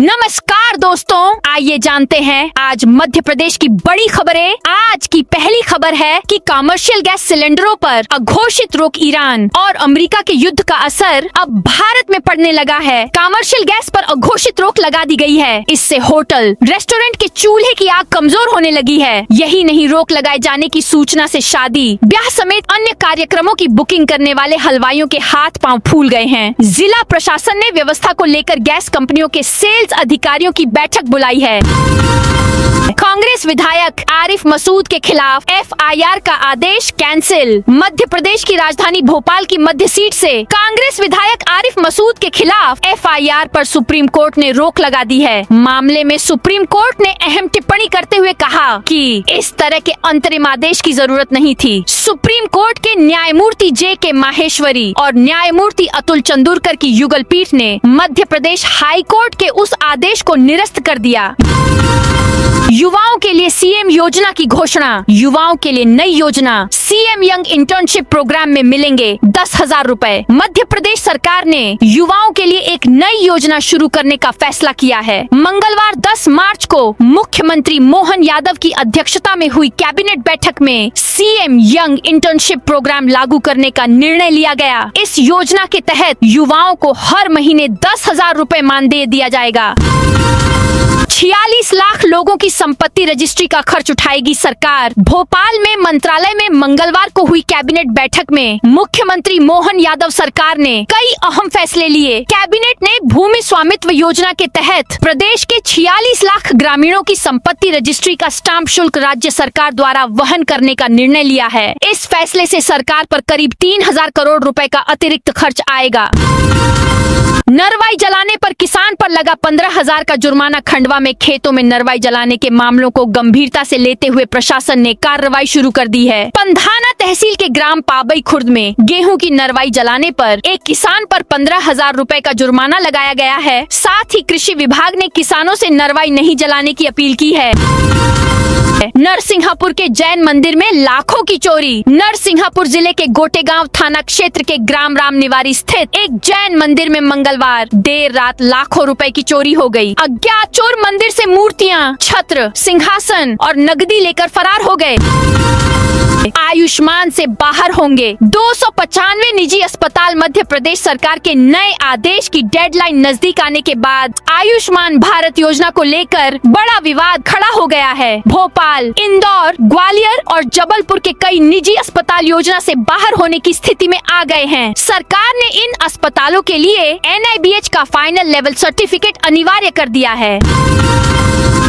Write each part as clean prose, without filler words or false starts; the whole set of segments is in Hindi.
नमस्कार दोस्तों, आइए जानते हैं आज मध्य प्रदेश की बड़ी खबरें। आज की पहली खबर है कि कमर्शियल गैस सिलेंडरों पर अघोषित रोक, ईरान और अमेरिका के युद्ध का असर अब भारत में पड़ने लगा है। कमर्शियल गैस पर अघोषित रोक लगा दी गई है। इससे होटल, रेस्टोरेंट के चूल्हे की आग कमजोर होने लगी है। यही नहीं, रोक लगाए जाने की सूचना से शादी, ब्याह समेत अन्य कार्यक्रमों की बुकिंग करने वाले हलवाइयों के हाथ पांव फूल गए हैं। जिला प्रशासन ने व्यवस्था को लेकर गैस कंपनियों के सेल्स अधिकारियों की बैठक बुलाई है। कांग्रेस विधायक आरिफ मसूद के खिलाफ एफआईआर का आदेश कैंसिल। मध्य प्रदेश की राजधानी भोपाल की मध्य सीट से कांग्रेस विधायक आरिफ मसूद के खिलाफ एफआईआर पर सुप्रीम कोर्ट ने रोक लगा दी है। मामले में सुप्रीम कोर्ट ने अहम टिप्पणी करते हुए कहा कि इस तरह के अंतरिम आदेश की जरूरत नहीं थी। सुप्रीम कोर्ट के न्यायमूर्ति जे.के. माहेश्वरी और न्यायमूर्ति अतुल चंदूरकर की युगल पीठ ने मध्य प्रदेश हाई कोर्ट के उस आदेश को निरस्त कर दिया। युवाओं के लिए सीएम योजना की घोषणा। युवाओं के लिए नई योजना सीएम यंग इंटर्नशिप प्रोग्राम में मिलेंगे 10,000 रुपए। मध्य प्रदेश सरकार ने युवाओं के लिए एक नई योजना शुरू करने का फैसला किया है। मंगलवार 10 मार्च को मुख्यमंत्री मोहन यादव की अध्यक्षता में हुई कैबिनेट बैठक में सीएम यंग इंटर्नशिप प्रोग्राम लागू करने का निर्णय लिया गया। इस योजना के तहत युवाओं को हर महीने 10,000 रुपए मानदेय दिया जाएगा। 46 लाख लोगों की संपत्ति रजिस्ट्री का खर्च उठाएगी सरकार। भोपाल में मंत्रालय में मंगलवार को हुई कैबिनेट बैठक में मुख्यमंत्री मोहन यादव सरकार ने कई अहम फैसले लिए। कैबिनेट ने भूमि स्वामित्व योजना के तहत प्रदेश के 46 लाख ग्रामीणों की संपत्ति रजिस्ट्री का स्टाम्प शुल्क राज्य सरकार द्वारा वहन करने का निर्णय लिया है। इस फैसले से सरकार पर करीब 3,000 करोड़ रुपए का अतिरिक्त खर्च आएगा। नरवाई जलाने पर किसान पर लगा 15,000 का जुर्माना। खंडवा में खेतों में नरवाई जलाने के मामलों को गंभीरता से लेते हुए प्रशासन ने कार्रवाई शुरू कर दी है। पंधाना तहसील के ग्राम पाबई खुर्द में गेहूं की नरवाई जलाने पर एक किसान पर 15,000 रुपए का जुर्माना लगाया गया है। साथ ही कृषि विभाग ने किसानों से नरवाई नहीं जलाने की अपील की है। नरसिंहपुर के जैन मंदिर में लाखों की चोरी। नरसिंहपुर जिले के गोटेगांव थाना क्षेत्र के ग्राम राम निवारी स्थित एक जैन मंदिर में मंगलवार देर रात लाखों रुपए की चोरी हो गई। अज्ञात चोर मंदिर से मूर्तियां, छत्र, सिंहासन और नगदी लेकर फरार हो गए। आयुष्मान से बाहर होंगे 295 निजी अस्पताल। मध्य प्रदेश सरकार के नए आदेश की डेडलाइन नजदीक आने के बाद आयुष्मान भारत योजना को लेकर बड़ा विवाद खड़ा हो गया है। भोपाल, इंदौर, ग्वालियर और जबलपुर के कई निजी अस्पताल योजना से बाहर होने की स्थिति में आ गए हैं। सरकार ने इन अस्पतालों के लिए NIBH का फाइनल लेवल सर्टिफिकेट अनिवार्य कर दिया है।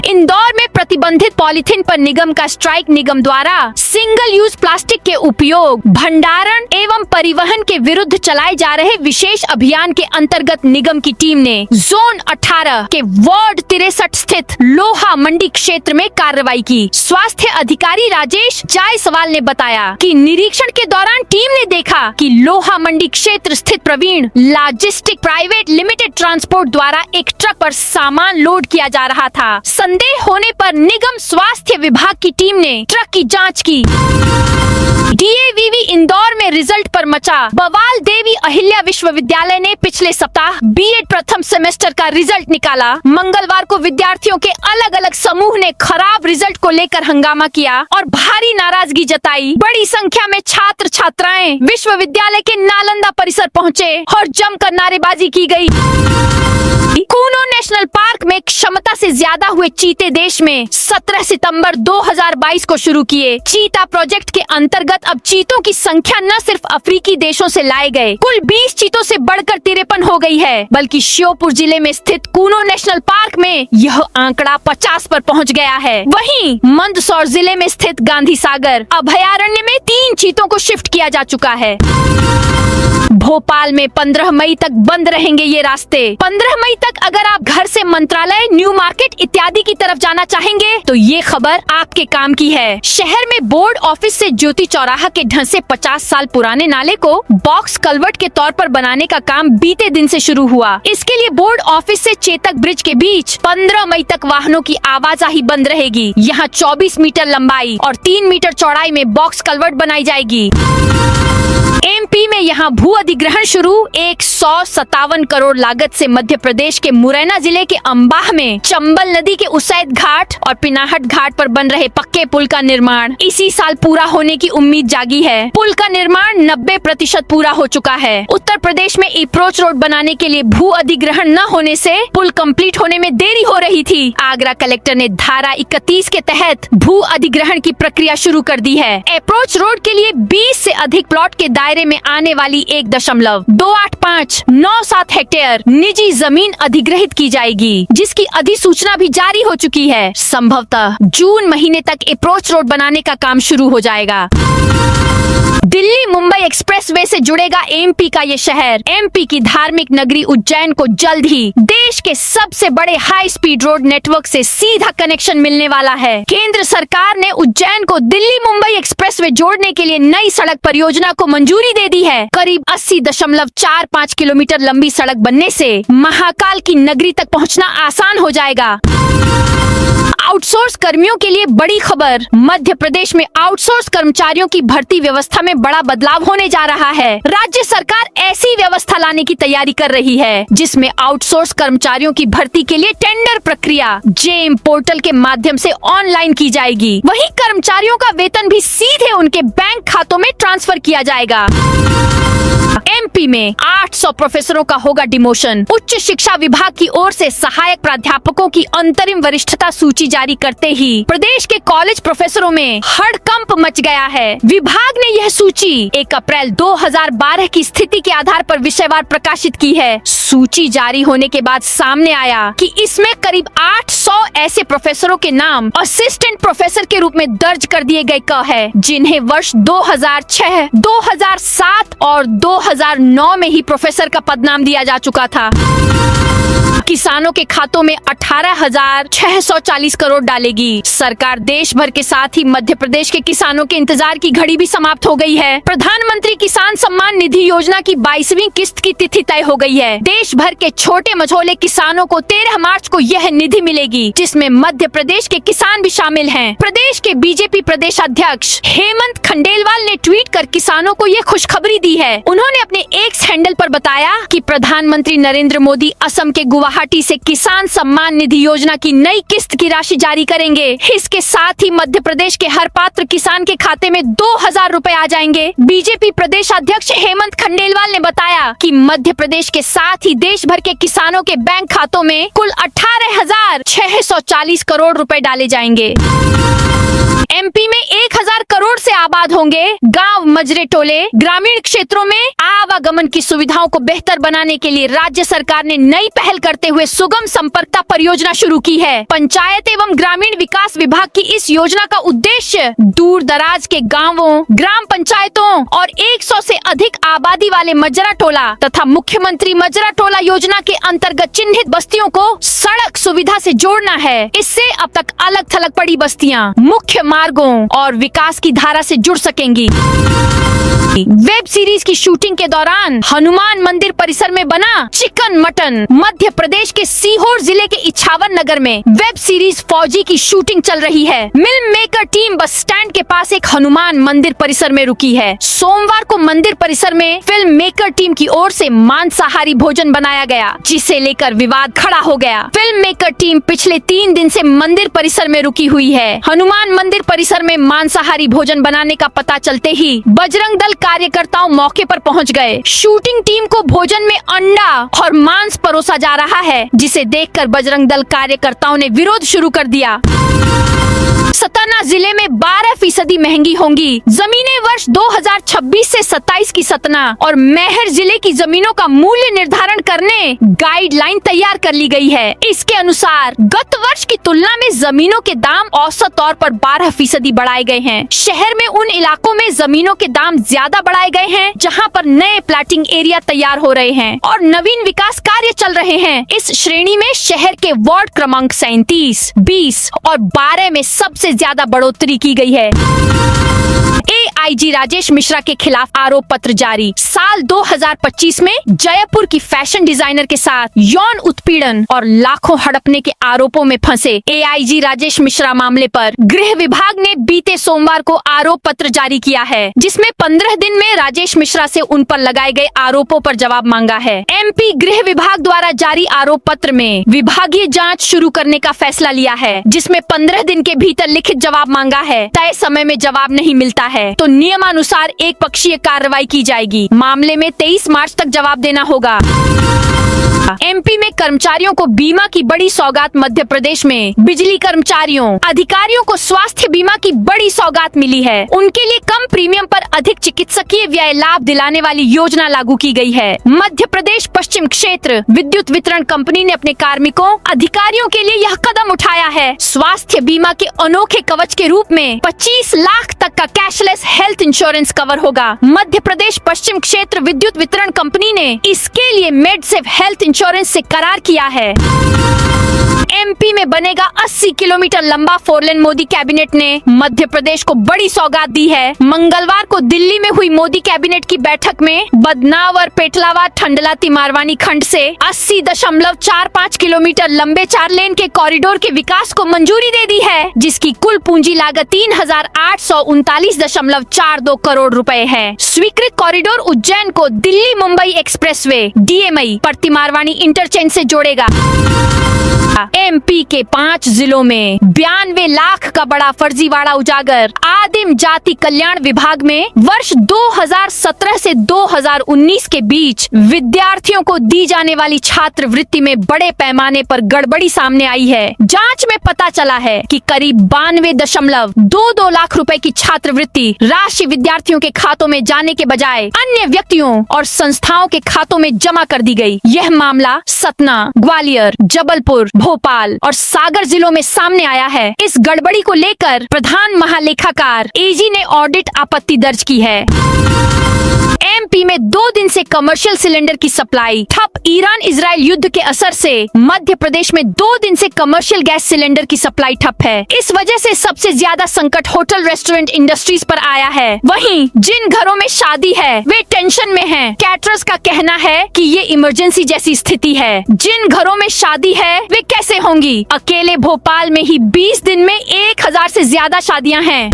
इंदौर में प्रतिबंधित पॉलीथीन पर निगम का स्ट्राइक। निगम द्वारा सिंगल यूज प्लास्टिक के उपयोग, भंडारण एवं परिवहन के विरुद्ध चलाए जा रहे विशेष अभियान के अंतर्गत निगम की टीम ने जोन 18 के वार्ड 63 स्थित लोहा मंडी क्षेत्र में कार्रवाई की। स्वास्थ्य अधिकारी राजेश जायसवाल ने बताया कि निरीक्षण के दौरान टीम ने देखा कि लोहा मंडी क्षेत्र स्थित Praveen logistic private limited transport द्वारा एक ट्रक पर सामान लोड किया जा रहा था। संदेह होने पर निगम स्वास्थ्य विभाग की टीम ने ट्रक की जांच की। DAVV इंदौर में रिजल्ट पर मचा बवाल। देवी अहिल्या विश्वविद्यालय ने पिछले सप्ताह बीएड प्रथम सेमेस्टर का रिजल्ट निकाला। मंगलवार को विद्यार्थियों के अलग अलग समूह ने खराब रिजल्ट को लेकर हंगामा किया और भारी नाराजगी जताई। बड़ी संख्या में छात्र छात्राएं विश्वविद्यालय के नालंदा परिसर पहुंचे और जमकर नारेबाजी की गई। कूनो नेशनल पार्क में क्षमता से ज्यादा हुए चीते देश में 17 सितंबर 2022 को शुरू किए। चीता प्रोजेक्ट के अंतर्गत अब चीतों की संख्या न सिर्फ अफ्रीकी देशों से लाए गए कुल 20 चीतों से बढ़कर 53 हो गई है, बल्कि श्योपुर जिले में स्थित कूनो नेशनल पार्क में यह आंकड़ा 50 पर पहुंच गया है। वहीं मंदसौर जिले में स्थित गांधी सागर अभयारण्य में 3 चीतों को शिफ्ट किया जा चुका है। भोपाल में 15 मई तक बंद रहेंगे ये रास्ते। 15 मई तक अगर आप घर से मंत्रालय, न्यू मार्केट इत्यादि की तरफ जाना चाहेंगे चाहिए तो ये खबर आपके काम की है। शहर में बोर्ड ऑफिस से ज्योति चौराहा के ढंसे 50 साल पुराने नाले को बॉक्स कल्वर्ट के तौर पर बनाने का काम बीते दिन से शुरू हुआ। इसके लिए बोर्ड ऑफिस से चेतक ब्रिज के बीच 15 मई तक वाहनों की आवाजाही बंद रहेगी। यहाँ 24 मीटर लंबाई और 3 मीटर चौड़ाई में बॉक्स कल्वर्ट बनाई जाएगी। एमपी में यहाँ भू अधिग्रहण शुरू। 157 करोड़ लागत से मध्य प्रदेश के मुरैना जिले के अंबाह में चंबल नदी के उसैद घाट और पिनाहट घाट पर बन रहे पक्के पुल का निर्माण इसी साल पूरा होने की उम्मीद जागी है। पुल का निर्माण 90% पूरा हो चुका है। उत्तर प्रदेश में अप्रोच रोड बनाने के लिए भू अधिग्रहण न होने से पुल कंप्लीट होने में देरी हो रही थी। आगरा कलेक्टर ने धारा 31 के तहत भू अधिग्रहण की प्रक्रिया शुरू कर दी है। अप्रोच रोड के लिए 20 से अधिक प्लॉट के दायरे में आने वाली 1.28597 हेक्टेयर निजी जमीन अधिग्रहित की जाएगी, जिसकी अधिसूचना भी जारी हो चुकी है। संभवतः जून महीने तक अप्रोच रोड बनाने का काम शुरू हो जाएगा। दिल्ली मुंबई एक्सप्रेसवे से जुड़ेगा एमपी का ये शहर। एमपी की धार्मिक नगरी उज्जैन को जल्द ही देश के सबसे बड़े हाई स्पीड रोड नेटवर्क से सीधा कनेक्शन मिलने वाला है। केंद्र सरकार ने उज्जैन को दिल्ली मुंबई एक्सप्रेसवे जोड़ने के लिए नई सड़क परियोजना को मंजूरी दे दी है। करीब 80.45 किलोमीटर लंबी सड़क बनने से महाकाल की नगरी तक पहुंचना आसान हो जाएगा। आउटसोर्स कर्मियों के लिए बड़ी खबर। मध्य प्रदेश में आउटसोर्स कर्मचारियों की भर्ती व्यवस्था में बड़ा बदलाव होने जा रहा है। राज्य सरकार ऐसी व्यवस्था लाने की तैयारी कर रही है जिसमें आउटसोर्स कर्मचारियों की भर्ती के लिए टेंडर प्रक्रिया जेम पोर्टल के माध्यम से ऑनलाइन की जाएगी। वहीं कर्मचारियों का वेतन भी सीधे उनके बैंक खातों में ट्रांसफर किया जाएगा। एमपी में 800 प्रोफेसरों का होगा डिमोशन। उच्च शिक्षा विभाग की ओर से सहायक प्राध्यापकों की अंतरिम वरिष्ठता सूची जारी करते ही प्रदेश के कॉलेज प्रोफेसरों में हड़कंप मच गया है। विभाग ने यह सूची 1 अप्रैल 2012 की स्थिति के आधार पर विषयवार प्रकाशित की है। सूची जारी होने के बाद सामने आया कि इसमें करीब 800 ऐसे प्रोफेसरों के नाम असिस्टेंट प्रोफेसर के रूप में दर्ज कर दिए गए है, जिन्हें वर्ष 2006, 2007 और 2009 में ही प्रोफेसर का पदनाम दिया जा चुका था। किसानों के खातों में 18,640 करोड़ डालेगी सरकार। देश भर के साथ ही मध्य प्रदेश के किसानों के इंतजार की घड़ी भी समाप्त हो गई है। प्रधानमंत्री किसान सम्मान निधि योजना की 22वीं किस्त की तिथि तय हो गई है। देश भर के छोटे मझोले किसानों को 13 मार्च को यह निधि मिलेगी, जिसमें मध्य प्रदेश के किसान भी शामिल हैं। प्रदेश के बीजेपी प्रदेश अध्यक्ष हेमंत खंडेलवाल ने ट्वीट कर किसानों को यह खुशखबरी दी है। उन्होंने अपने एक्स हैंडल पर बताया कि प्रधानमंत्री नरेंद्र मोदी असम के गुवाहाटी से किसान सम्मान निधि योजना की नई किस्त की राशि जारी करेंगे। इसके साथ ही मध्य प्रदेश के हर पात्र किसान के खाते में 2000 रुपए आ जाएंगे। बीजेपी प्रदेश अध्यक्ष हेमंत खंडेलवाल ने बताया कि मध्य प्रदेश के साथ ही देश भर के किसानों के बैंक खातों में कुल 18,640 करोड़ रुपए डाले जाएंगे। एमपी में 1000 करोड़ से आबाद होंगे गांव, मजरे टोले। ग्रामीण क्षेत्रों में आवागमन की सुविधाओं को बेहतर बनाने के लिए राज्य सरकार ने नई पहल करते हुए सुगम संपर्कता परियोजना शुरू की है। पंचायत एवं ग्रामीण विकास विभाग की इस योजना का उद्देश्य दूर दराज के गांवों, ग्राम पंचायतों और 100 से अधिक आबादी वाले मजरा टोला तथा मुख्यमंत्री मजरा टोला योजना के अंतर्गत चिन्हित बस्तियों को सड़क सुविधा से जोड़ना है। इससे अब तक अलग थलग पड़ी बस्तियां मुख्य मार्गों और विकास की धारा से जुड़ सकेंगी। वेब सीरीज की शूटिंग के दौरान हनुमान मंदिर परिसर में बना चिकन मटन। मध्य प्रदेश के सीहोर जिले के इछावर नगर में वेब सीरीज फौजी की शूटिंग चल रही है। Film maker team bus stand के पास एक हनुमान मंदिर परिसर में रुकी है। सोमवार को मंदिर परिसर में फिल्म मेकर टीम की ओर से मांसाहारी भोजन बनाया गया, जिसे लेकर विवाद खड़ा हो गया। फिल्म मेकर टीम पिछले 3 दिन से मंदिर परिसर में रुकी हुई है। हनुमान मंदिर परिसर में मांसाहारी भोजन बनाने का पता चलते ही बजरंग दल कार्यकर्ताओं मौके पर पहुंच गए। शूटिंग टीम को भोजन में अंडा और मांस परोसा जा रहा है, जिसे देखकर बजरंग दल कार्यकर्ताओं ने विरोध शुरू कर दिया। सतना जिले में 12% महंगी होंगी जमीनें। वर्ष 2026 से 27 की सतना और मैहर जिले की जमीनों का मूल्य निर्धारण करने गाइडलाइन तैयार कर ली गई है। इसके अनुसार गत वर्ष की तुलना में जमीनों के दाम औसत तौर पर 12% बढ़ाए गए हैं। शहर में उन इलाकों में जमीनों के दाम ज्यादा बढ़ाए गए हैं जहां पर नए प्लाटिंग एरिया तैयार हो रहे हैं और नवीन विकास कार्य चल रहे हैं। इस श्रेणी में शहर के वार्ड क्रमांक 37, 20 और 12 में सबसे ज्यादा बढ़ोतरी की गई है। AIG राजेश मिश्रा के खिलाफ आरोप पत्र जारी। साल 2025 में जयपुर की फैशन डिजाइनर के साथ यौन उत्पीड़न और लाखों हड़पने के आरोपों में फंसे AIG राजेश मिश्रा मामले पर गृह विभाग ने बीते सोमवार को आरोप पत्र जारी किया है, जिसमें 15 दिन में राजेश मिश्रा से उन पर लगाए गए आरोपों पर जवाब मांगा है। MP गृह विभाग द्वारा जारी आरोप पत्र में विभागीय जाँच शुरू करने का फैसला लिया है, जिसमें 15 दिन के भीतर लिखित जवाब मांगा है। तय समय में जवाब नहीं मिलता है तो नियमानुसार एक पक्षीय कार्रवाई की जाएगी। मामले में 23 मार्च तक जवाब देना होगा। MP में कर्मचारियों को बीमा की बड़ी सौगात। मध्य प्रदेश में बिजली कर्मचारियों अधिकारियों को स्वास्थ्य बीमा की बड़ी सौगात मिली है। उनके लिए कम प्रीमियम पर अधिक चिकित्सकीय व्यय लाभ दिलाने वाली योजना लागू की गई है। मध्य प्रदेश पश्चिम क्षेत्र विद्युत वितरण कंपनी ने अपने कार्मिकों अधिकारियों के लिए यह कदम उठाया है। स्वास्थ्य बीमा के अनोखे कवच के रूप में 25 लाख तक का कैशलेस हेल्थ इंश्योरेंस कवर होगा। मध्य प्रदेश पश्चिम क्षेत्र विद्युत वितरण कंपनी ने इसके लिए मेडसेफ हेल्थ इंश्योरेंस से करार किया है। MP में बनेगा 80 किलोमीटर लंबा 4 लेन। मोदी कैबिनेट ने मध्य प्रदेश को बड़ी सौगात दी है। मंगलवार को दिल्ली में हुई मोदी कैबिनेट की बैठक में बदनावर पेटलावा ठंडला तिमारवानी खंड से 80.45 किलोमीटर लंबे 4 लेन के कॉरिडोर के विकास को मंजूरी दे दी है, जिसकी कुल पूंजी लागत 3,839.42 करोड़ रुपए है। स्वीकृत कॉरिडोर उज्जैन को दिल्ली मुंबई एक्सप्रेसवे DMI पर तिमारवानी इंटरचेंज से जोड़ेगा। MP के 5 जिलों में 92 लाख का बड़ा फर्जीवाड़ा उजागर। आदिम जाति कल्याण विभाग में वर्ष 2017 से 2019 के बीच विद्यार्थियों को दी जाने वाली छात्रवृत्ति में बड़े पैमाने पर गड़बड़ी सामने आई है। जांच में पता चला है कि करीब 92.22 लाख रुपए की छात्रवृत्ति राशि विद्यार्थियों के खातों में जाने के बजाय अन्य व्यक्तियों और संस्थाओं के खातों में जमा कर दी गई। यह मामला सतना, ग्वालियर, जबलपुर, भोपाल और सागर जिलों में सामने आया है। इस गड़बड़ी को लेकर प्रधान महालेखाकार AG ने ऑडिट आपत्ति दर्ज की है। MP में 2 दिन से कमर्शियल सिलेंडर की सप्लाई ठप। ईरान इजराइल युद्ध के असर से मध्य प्रदेश में 2 दिन से कमर्शियल गैस सिलेंडर की सप्लाई ठप है। इस वजह से सबसे ज्यादा संकट होटल रेस्टोरेंट इंडस्ट्रीज पर आया है। वहीं जिन घरों में शादी है वे टेंशन में हैं। कैटरर्स का कहना है कि ये इमरजेंसी जैसी स्थिति है। जिन घरों में शादी है वे कैसे होंगी? अकेले भोपाल में ही 20 दिन में 1000 से ज्यादा शादियां हैं।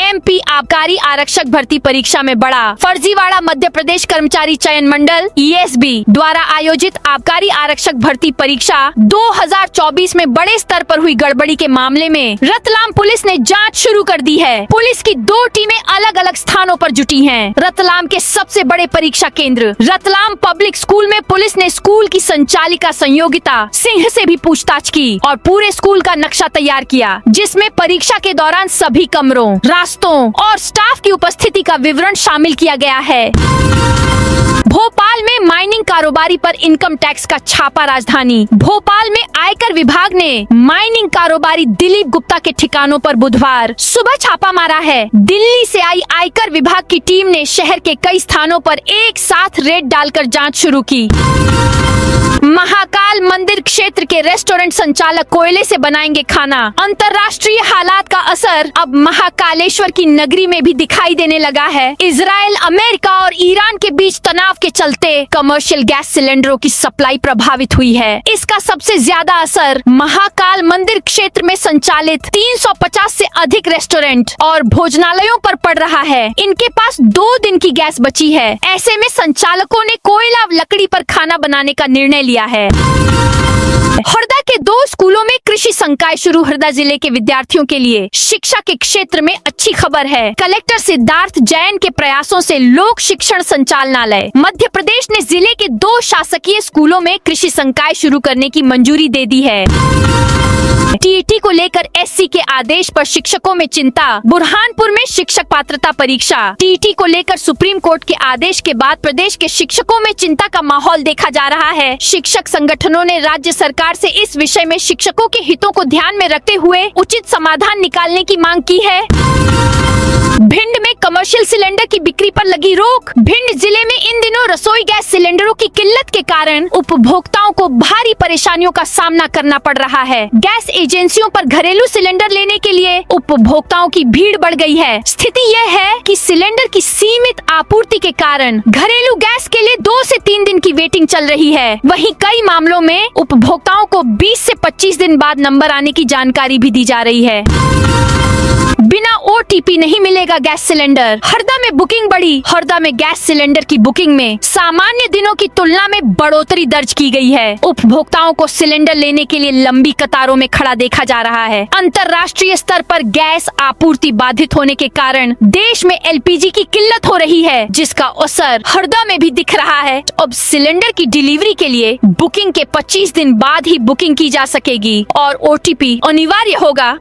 MP आबकारी आरक्षक भर्ती परीक्षा में बड़ा फर्जीवाड़ा। मध्य प्रदेश कर्मचारी चयन मंडल ESB द्वारा आयोजित आबकारी आरक्षक भर्ती परीक्षा 2024 में बड़े स्तर पर हुई गड़बड़ी के मामले में रतलाम पुलिस ने जांच शुरू कर दी है। पुलिस की 2 टीमें अलग अलग स्थानों पर जुटी हैं। रतलाम के सबसे बड़े परीक्षा केंद्र रतलाम पब्लिक स्कूल में पुलिस ने स्कूल की संचालिका संयोगिता सिंह से भी पूछताछ की और पूरे स्कूल का नक्शा तैयार किया, जिसमें परीक्षा के दौरान सभी कमरों, रास्तों और स्टाफ की उपस्थिति का विवरण शामिल किया गया है। भोपाल में माइनिंग कारोबारी पर इनकम टैक्स का छापा। राजधानी भोपाल में आयकर विभाग ने माइनिंग कारोबारी दिलीप गुप्ता के ठिकानों पर बुधवार सुबह छापा मारा है। दिल्ली से आई आयकर विभाग की टीम ने शहर के कई स्थानों पर एक साथ रेड डालकर जांच शुरू की। महाकाल मंदिर क्षेत्र के रेस्टोरेंट संचालक कोयले से बनाएंगे खाना। अंतर्राष्ट्रीय हालात का असर अब महाकालेश्वर की नगरी में भी दिखाई देने लगा है। इजराइल, अमेरिका और ईरान के बीच तनाव के चलते कमर्शियल गैस सिलेंडरों की सप्लाई प्रभावित हुई है। इसका सबसे ज्यादा असर महाकाल मंदिर क्षेत्र में संचालित 350 से अधिक रेस्टोरेंट और भोजनालयों पर पड़ रहा है। इनके पास 2 दिन की गैस बची है। ऐसे में संचालकों ने कोयला लकड़ी पर खाना बनाने का निर्णय लिया है। हरदा के 2 स्कूलों में कृषि संकाय शुरू। हरदा जिले के विद्यार्थियों के लिए शिक्षा के क्षेत्र में अच्छी खबर है। कलेक्टर सिद्धार्थ जैन के प्रयासों से लोक शिक्षण संचालनालय मध्य प्रदेश ने जिले के 2 शासकीय स्कूलों में कृषि संकाय शुरू करने की मंजूरी दे दी है। टीईटी को लेकर एससी के आदेश पर शिक्षकों में चिंता। बुरहानपुर में शिक्षक पात्रता परीक्षा। टीईटी को लेकर सुप्रीम कोर्ट के आदेश के बाद प्रदेश के शिक्षकों में चिंता का माहौल देखा जा रहा है। शिक्षक संगठनों ने राज्य सरकार से इस विषय में शिक्षकों के हितों को ध्यान में रखते हुए उचित समाधान निकालने की मांग की है। भिंड में कमर्शियल सिलेंडर की बिक्री पर लगी रोक। भिंड जिले में इन दिनों रसोई गैस सिलेंडरों की किल्लत के कारण उपभोक्ताओं को भारी परेशानियों का सामना करना पड़ रहा है। गैस एजेंसियों पर घरेलू सिलेंडर लेने के लिए उपभोक्ताओं की भीड़ बढ़ गई है। स्थिति यह है कि सिलेंडर की सीमित आपूर्ति के कारण घरेलू गैस के लिए 2 से 3 दिन की वेटिंग चल रही है। वहीं कई मामलों में उपभोक्ताओं को 20 से 25 दिन बाद नंबर आने की जानकारी भी दी जा रही है। बिना ओटीपी नहीं मिलेगा गैस सिलेंडर। हरदा में बुकिंग बढ़ी। हरदा में गैस सिलेंडर की बुकिंग में सामान्य दिनों की तुलना में बढ़ोतरी दर्ज की गई है। उपभोक्ताओं को सिलेंडर लेने के लिए लंबी कतारों में खड़ा देखा जा रहा है। अंतर्राष्ट्रीय स्तर पर गैस आपूर्ति बाधित होने के कारण देश में एलपीजी की किल्लत हो रही है, जिसका असर हरदा में भी दिख रहा है। अब सिलेंडर की डिलीवरी के लिए बुकिंग के 25 दिन बाद ही बुकिंग की जा सकेगी और ओटीपी अनिवार्य होगा।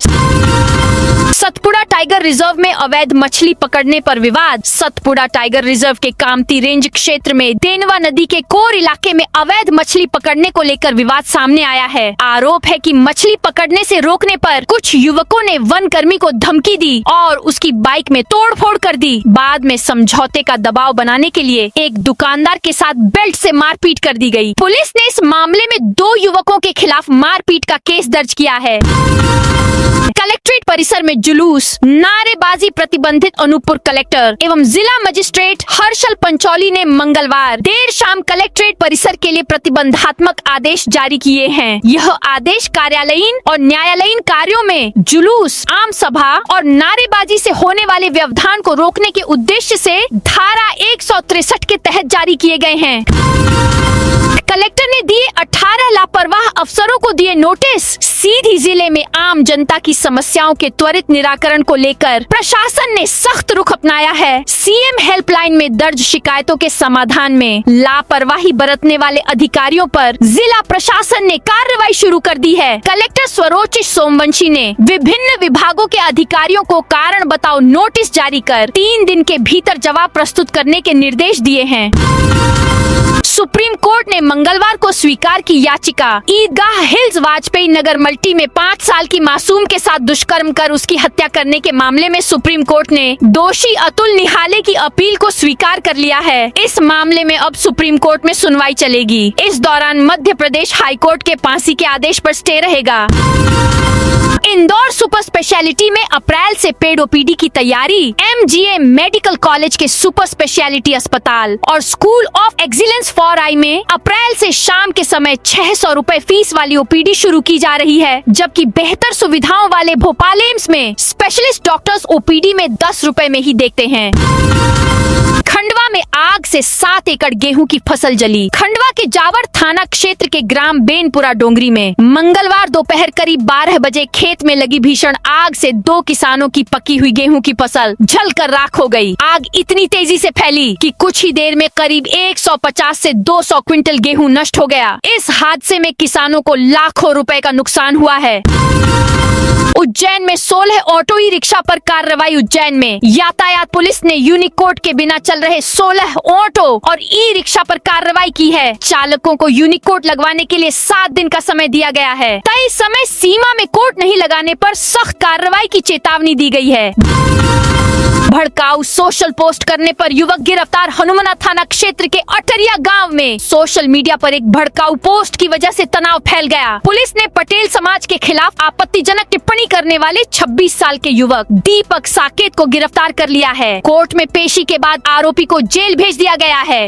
सतपुड़ा टाइगर रिजर्व में अवैध मछली पकड़ने पर विवाद। सतपुड़ा टाइगर रिजर्व के कामती रेंज क्षेत्र में देनवा नदी के कोर इलाके में अवैध मछली पकड़ने को लेकर विवाद सामने आया है। आरोप है कि मछली पकड़ने से रोकने पर कुछ युवकों ने वन कर्मी को धमकी दी और उसकी बाइक में तोड़फोड़ कर दी। बाद में समझौते का दबाव बनाने के लिए एक दुकानदार के साथ बेल्ट से मारपीट कर दी गई। पुलिस ने इस मामले में 2 युवकों के खिलाफ मारपीट का केस दर्ज किया है। कलेक्ट्रेट परिसर में जुलूस, नारेबाजी प्रतिबंधित। अनूपपुर कलेक्टर एवं जिला मजिस्ट्रेट हर्षल पंचौली ने मंगलवार देर शाम कलेक्ट्रेट परिसर के लिए प्रतिबंधात्मक आदेश जारी किए हैं। यह आदेश कार्यालयीन और न्यायालयीन कार्यों में जुलूस, आम सभा और नारेबाजी से होने वाले व्यवधान को रोकने के उद्देश्य से धारा 163 के तहत जारी किए गए हैं। कलेक्टर ने दिए 18 लापरवाह अफसरों को दिए नोटिस। सीधी जिले में आम जनता की समस्याओं के त्वरित निराकरण को लेकर प्रशासन ने सख्त रुख अपनाया है। सीएम हेल्पलाइन में दर्ज शिकायतों के समाधान में लापरवाही बरतने वाले अधिकारियों पर जिला प्रशासन ने कार्रवाई शुरू कर दी है। कलेक्टर स्वरोचिष सोमवंशी ने विभिन्न विभागों के अधिकारियों को कारण बताओ नोटिस जारी कर 3 दिन के भीतर जवाब प्रस्तुत करने के निर्देश दिए हैं। सुप्रीम कोर्ट ने मंगलवार को स्वीकार की याचिका। ईदगाह हिल्स वाजपेयी नगर मल्टी में 5 साल की मासूम के साथ दुष्कर्म कर उसकी हत्या करने के मामले में सुप्रीम कोर्ट ने दोषी अतुल निहाले की अपील को स्वीकार कर लिया है। इस मामले में अब सुप्रीम कोर्ट में सुनवाई चलेगी। इस दौरान मध्य प्रदेश हाई कोर्ट के फांसी के आदेश पर स्टे रहेगा। इंदौर सुपर स्पेशलिटी में अप्रैल से पेड ओपीडी की तैयारी। एमजीए मेडिकल कॉलेज के सुपर स्पेशलिटी अस्पताल और school of excellence for I में अप्रैल से शाम के समय 600 रुपए फीस वाली ओपीडी शुरू की जा रही है, जबकि बेहतर सुविधाओं वाले भोपाल एम्स में स्पेशलिस्ट डॉक्टर्स ओपीडी में 10 रुपए में ही देखते हैं। खंडवा में आग से 7 एकड़ गेहूं की फसल जली। खंडवा के जावर थाना क्षेत्र के ग्राम बेनपुरा डोंगरी में मंगलवार दोपहर करीब 12 बजे खेत में लगी भीषण आग से 2 किसानों की पकी हुई गेहूं की फसल जलकर राख हो गई। आग इतनी तेजी से फैली कि कुछ ही देर में करीब 150 से 200 क्विंटल गेहूं नष्ट हो गया। इस हादसे में किसानों को लाखों रुपए का नुकसान हुआ है। उज्जैन में 16 ऑटो ई रिक्शा पर कार्रवाई। उज्जैन में यातायात पुलिस ने यूनिकोड के बिना चल रहे 16 ऑटो और ई रिक्शा पर कार्रवाई की है। चालकों को यूनिकोड लगवाने के लिए 7 दिन का समय दिया गया है। तय समय सीमा में कोड नहीं लगाने पर सख्त कार्रवाई की चेतावनी दी गई है। भड़काऊ सोशल पोस्ट करने पर युवक गिरफ्तार। हनुमाना थाना क्षेत्र के अटरिया गांव में सोशल मीडिया पर एक भड़काऊ पोस्ट की वजह से तनाव फैल गया। पुलिस ने पटेल समाज के खिलाफ आपत्तिजनक टिप्पणी करने वाले 26 साल के युवक दीपक साकेत को गिरफ्तार कर लिया है। कोर्ट में पेशी के बाद आरोपी को जेल भेज दिया गया है।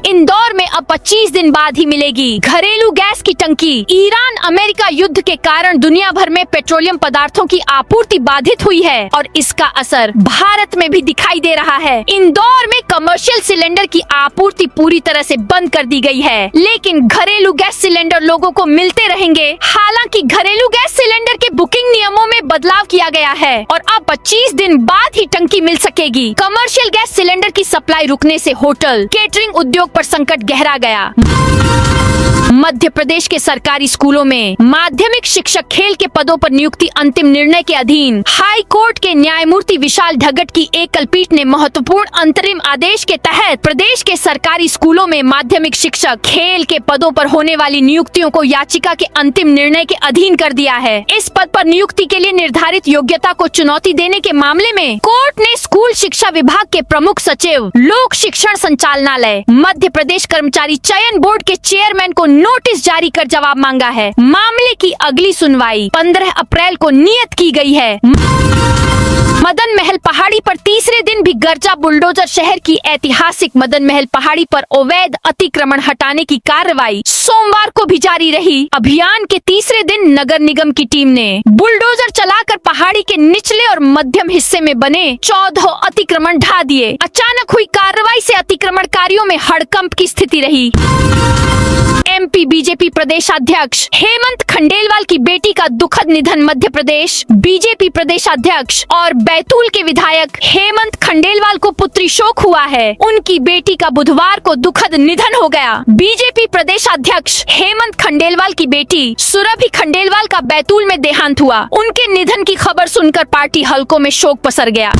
इंदौर में अब 25 दिन बाद ही मिलेगी घरेलू गैस की टंकी। ईरान अमेरिका युद्ध के कारण दुनिया भर में पेट्रोलियम पदार्थों की आपूर्ति बाधित हुई है और इसका असर असर भारत में भी दिखाई दे रहा है। इंदौर में कमर्शियल सिलेंडर की आपूर्ति पूरी तरह से बंद कर दी गई है, लेकिन घरेलू गैस सिलेंडर लोगों को मिलते रहेंगे। हालांकि घरेलू गैस सिलेंडर के बुकिंग नियमों में बदलाव किया गया है और अब 25 दिन बाद ही टंकी मिल सकेगी। कमर्शियल गैस सिलेंडर की सप्लाई रुकने से होटल केटरिंग उद्योग पर संकट गहरा गया। मध्य प्रदेश के सरकारी स्कूलों में माध्यमिक शिक्षक खेल के पदों पर नियुक्ति अंतिम निर्णय के अधीन। हाई कोर्ट के न्यायमूर्ति विशाल ढगट की एकल पीठ ने महत्वपूर्ण अंतरिम आदेश के तहत प्रदेश के सरकारी स्कूलों में माध्यमिक शिक्षक खेल के पदों पर होने वाली नियुक्तियों को याचिका के अंतिम निर्णय के अधीन कर दिया है। इस पद पर नियुक्ति के लिए निर्धारित योग्यता को चुनौती देने के मामले में कोर्ट ने स्कूल शिक्षा विभाग के प्रमुख सचिव, लोक शिक्षण संचालनालय, मध्य प्रदेश कर्मचारी चयन बोर्ड के चेयरमैन को नोटिस जारी कर जवाब मांगा है। मामले की अगली सुनवाई 15 अप्रैल को नियत की गई है। मदन महल पहाड़ी पर तीसरे दिन भी गरजा बुलडोजर। शहर की ऐतिहासिक मदन महल पहाड़ी पर अवैध अतिक्रमण हटाने की कार्रवाई सोमवार को भी जारी रही। अभियान के तीसरे दिन नगर निगम की टीम ने बुलडोजर चलाकर पहाड़ी के निचले और मध्यम हिस्से में बने 14 अतिक्रमण ढा दिए। अचानक हुई कार्रवाई से अतिक्रमणकारियों में हड़कंप की स्थिति रही। एमपी बीजेपी प्रदेशाध्यक्ष हेमंत खंडेलवाल की बेटी का दुखद निधन। मध्य प्रदेश बीजेपी प्रदेशाध्यक्ष और बैतूल के विधायक हेमंत खंडेलवाल को पुत्री शोक हुआ है। उनकी बेटी का बुधवार को दुखद निधन हो गया। बीजेपी प्रदेशाध्यक्ष हेमंत खंडेलवाल की बेटी सुरभि खंडेलवाल का बैतूल में देहांत हुआ। उनके निधन की खबर सुनकर पार्टी हलकों में शोक पसर गया।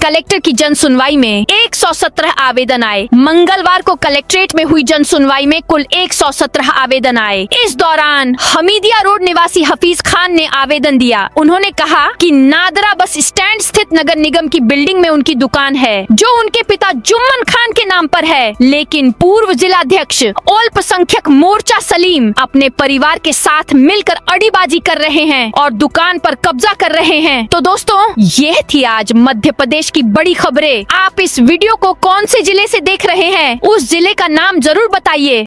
कलेक्टर की जन सुनवाई में 117 आवेदन आए। मंगलवार को कलेक्ट्रेट में हुई जन सुनवाई में कुल 117 आवेदन आए। इस दौरान हमीदिया रोड निवासी हफीज खान ने आवेदन दिया। उन्होंने कहा कि नादरा बस स्टैंड स्थित नगर निगम की बिल्डिंग में उनकी दुकान है, जो उनके पिता जुम्मन खान के नाम पर है, लेकिन पूर्व जिलाध्यक्ष अल्पसंख्यक मोर्चा सलीम अपने परिवार के साथ मिलकर अड़ीबाजी कर रहे हैं और दुकान पर कब्जा कर रहे हैं। तो दोस्तों, ये थी आज मध्य प्रदेश की बड़ी खबरें। आप इस वीडियो को कौन से जिले से देख रहे हैं, उस जिले का नाम जरूर बताइए।